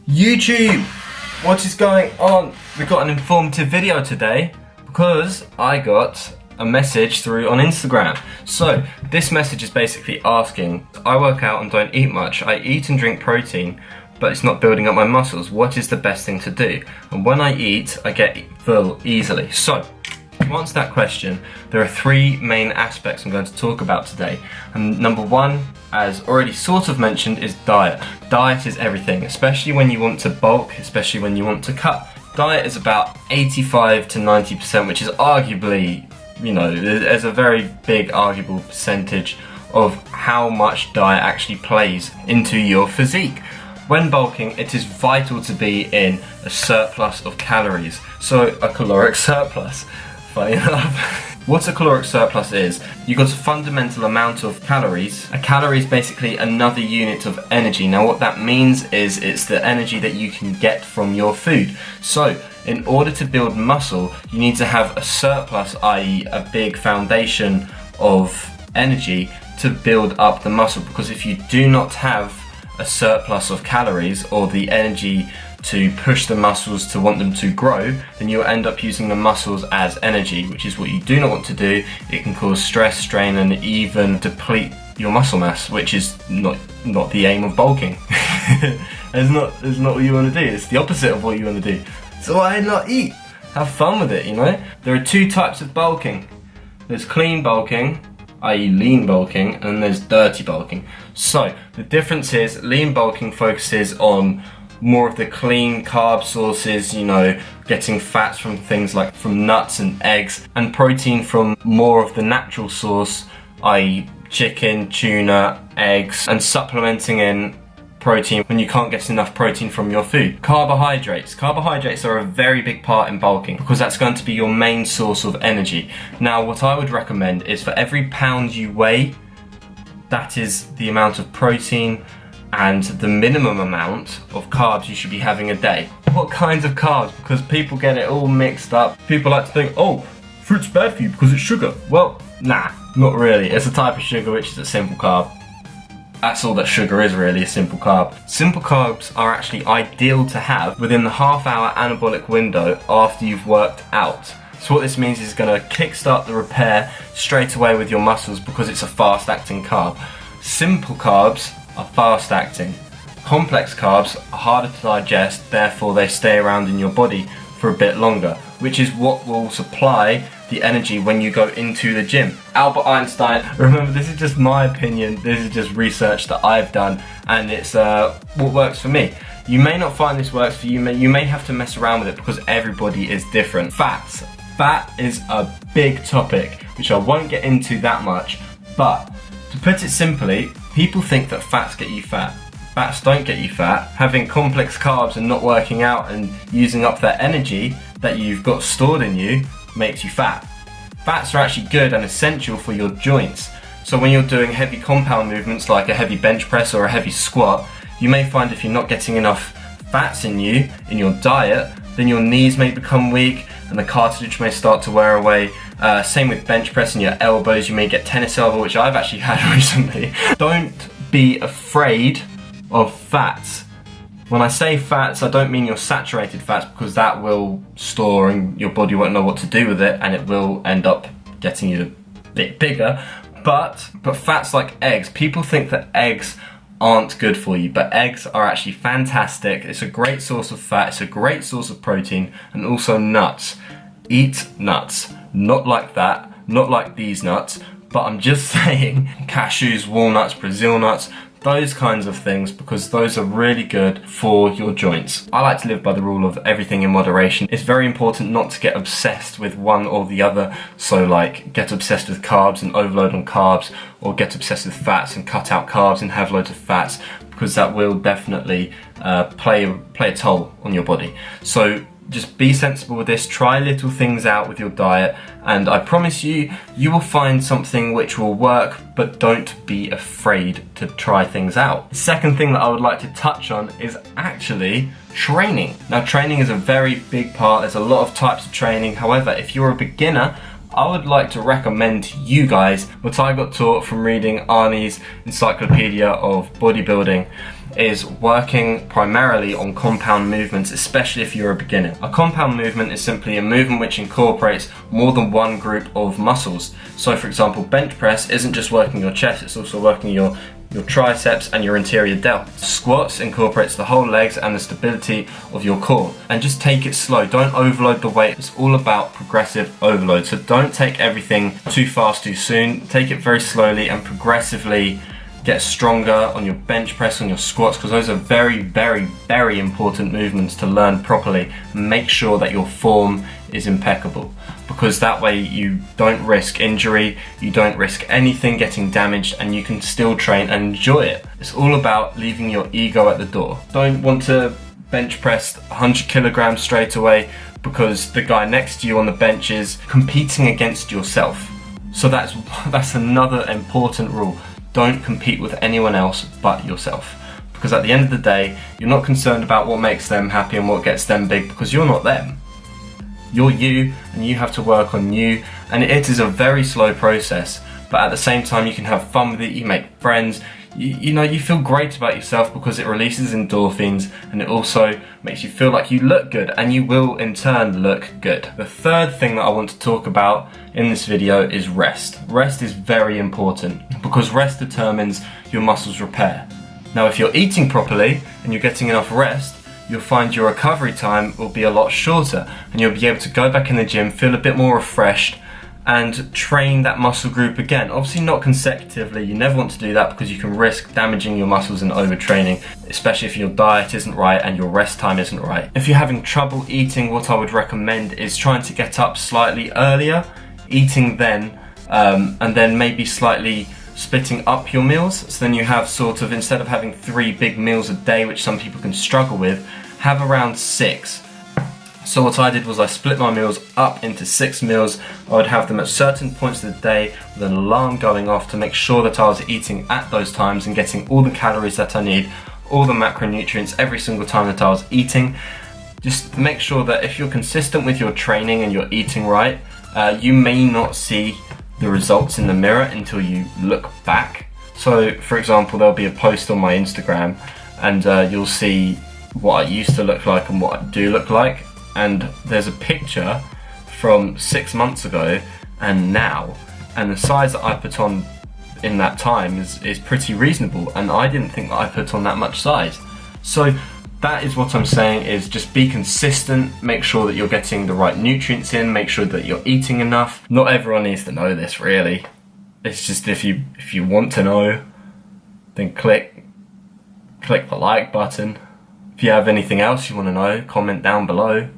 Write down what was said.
YouTube, what is going on? We've got an informative video today because I got a message through on Instagram. So this message is basically asking, I work out and don't eat much. I eat and drink protein, but it's not building up my muscles. What is the best thing to do? And when I eat, I get full easily. So to answer that question, there are three main aspects I'm going to talk about today. And number one, as already sort of mentioned, is diet. Diet is everything, especially when you want to bulk, especially when you want to cut. Diet is about 85 to 90%, which is arguably, there's a very big arguable percentage of how much diet actually plays into your physique. When bulking, it is vital to be in a surplus of calories. So a caloric surplus, funny enough. What a caloric surplus is, you've got a fundamental amount of calories. A calorie is basically another unit of energy. Now what that means is it's the energy that you can get from your food. So in order to build muscle, you need to have a surplus, i.e. a big foundation of energy to build up the muscle. Because if you do not have a surplus of calories or the energy to push the muscles to want them to grow, then you'll end up using the muscles as energy, which is what you do not want to do. It can cause stress, strain, and even deplete your muscle mass, which is not the aim of bulking. It's not what you want to do. It's the opposite of what you want to do. So why not eat? Have fun with it, There are two types of bulking. There's clean bulking, i.e. lean bulking, and there's dirty bulking. So the difference is lean bulking focuses on more of the clean carb sources, getting fats from things like from nuts and eggs, and protein from more of the natural source, i.e. chicken, tuna, eggs, and supplementing in protein when you can't get enough protein from your food. Carbohydrates. Carbohydrates are a very big part in bulking because that's going to be your main source of energy. Now what I would recommend is for every pound you weigh, that is the amount of protein and the minimum amount of carbs you should be having a day. What kinds of carbs? Because people get it all mixed up. People like to think, oh, fruit's bad for you because it's sugar. Well, nah, not really. It's a type of sugar which is a simple carb. That's all that sugar is really, a simple carb. Simple carbs are actually ideal to have within the half-hour anabolic window after you've worked out. So what this means is it's going to kickstart the repair straight away with your muscles because it's a fast-acting carb. Simple carbs are fast-acting. Complex carbs are harder to digest, therefore they stay around in your body for a bit longer, which is what will supply the energy when you go into the gym. Albert Einstein, remember this is just my opinion, this is just research that I've done, and it's what works for me. You may not find this works for you, you may have to mess around with it because everybody is different. Fats. Fat is a big topic, which I won't get into that much, but to put it simply, people think that fats get you fat. Fats don't get you fat. Having complex carbs and not working out and using up that energy that you've got stored in you makes you fat. Fats are actually good and essential for your joints. So when you're doing heavy compound movements like a heavy bench press or a heavy squat, you may find if you're not getting enough fats in your diet, then your knees may become weak and the cartilage may start to wear away. Same with bench press and your elbows, you may get tennis elbow, which I've actually had recently. Don't be afraid of fats. When I say fats, I don't mean your saturated fats because that will store and your body won't know what to do with it and it will end up getting you a bit bigger. But fats like eggs, people think that eggs aren't good for you, but eggs are actually fantastic. It's a great source of fat, it's a great source of protein, and also nuts. Eat nuts. Not like that, not like these nuts, but I'm just saying cashews, walnuts, Brazil nuts, those kinds of things, because those are really good for your joints. I like to live by the rule of everything in moderation. It's very important not to get obsessed with one or the other. So like get obsessed with carbs and overload on carbs, or get obsessed with fats and cut out carbs and have loads of fats, because that will definitely play a toll on your body. So just be sensible with this, try little things out with your diet, and I promise you, you will find something which will work, but don't be afraid to try things out. The second thing that I would like to touch on is actually training. Now training is a very big part, there's a lot of types of training. However, if you're a beginner, I would like to recommend to you guys what I got taught from reading Arnie's Encyclopedia of Bodybuilding. is working primarily on compound movements, especially if you're a beginner. A compound movement is simply a movement which incorporates more than one group of muscles. So for example, bench press isn't just working your chest, it's also working your triceps and your anterior delt. Squats incorporates the whole legs and the stability of your core. And just take it slow, don't overload the weight. It's all about progressive overload. So don't take everything too fast too soon. Take it very slowly and progressively get stronger on your bench press, on your squats, because those are very, very, very important movements to learn properly. Make sure that your form is impeccable, because that way you don't risk injury, you don't risk anything getting damaged, and you can still train and enjoy it. It's all about leaving your ego at the door. Don't want to bench press 100 kilograms straight away because the guy next to you on the bench is competing against yourself. So that's another important rule. Don't compete with anyone else but yourself, because at the end of the day, you're not concerned about what makes them happy and what gets them big, because you're not them. You're you, and you have to work on you, and it is a very slow process, but at the same time you can have fun with it, you make friends, you know, you feel great about yourself because it releases endorphins, and it also makes you feel like you look good, and you will in turn look good. The third thing that I want to talk about in this video is rest. Rest is very important because rest determines your muscles repair. Now if you're eating properly and you're getting enough rest, you'll find your recovery time will be a lot shorter, and you'll be able to go back in the gym, feel a bit more refreshed, and train that muscle group again. Obviously not consecutively, you never want to do that because you can risk damaging your muscles and overtraining, especially if your diet isn't right and your rest time isn't right. If you're having trouble eating, what I would recommend is trying to get up slightly earlier, eating then, and then maybe slightly splitting up your meals. So then you have sort of, instead of having 3 big meals a day, which some people can struggle with, have around 6. So what I did was I split my meals up into 6 meals. I would have them at certain points of the day with an alarm going off to make sure that I was eating at those times and getting all the calories that I need, all the macronutrients every single time that I was eating. Just make sure that if you're consistent with your training and you're eating right, you may not see the results in the mirror until you look back. So for example, there'll be a post on my Instagram and you'll see what I used to look like and what I do look like. And there's a picture from 6 months ago and now, and the size that I put on in that time is pretty reasonable, and I didn't think that I put on that much size. So that is what I'm saying, is just be consistent, make sure that you're getting the right nutrients in, make sure that you're eating enough. Not everyone needs to know this really. It's just if you want to know, then click the like button. If you have anything else you want to know, comment down below.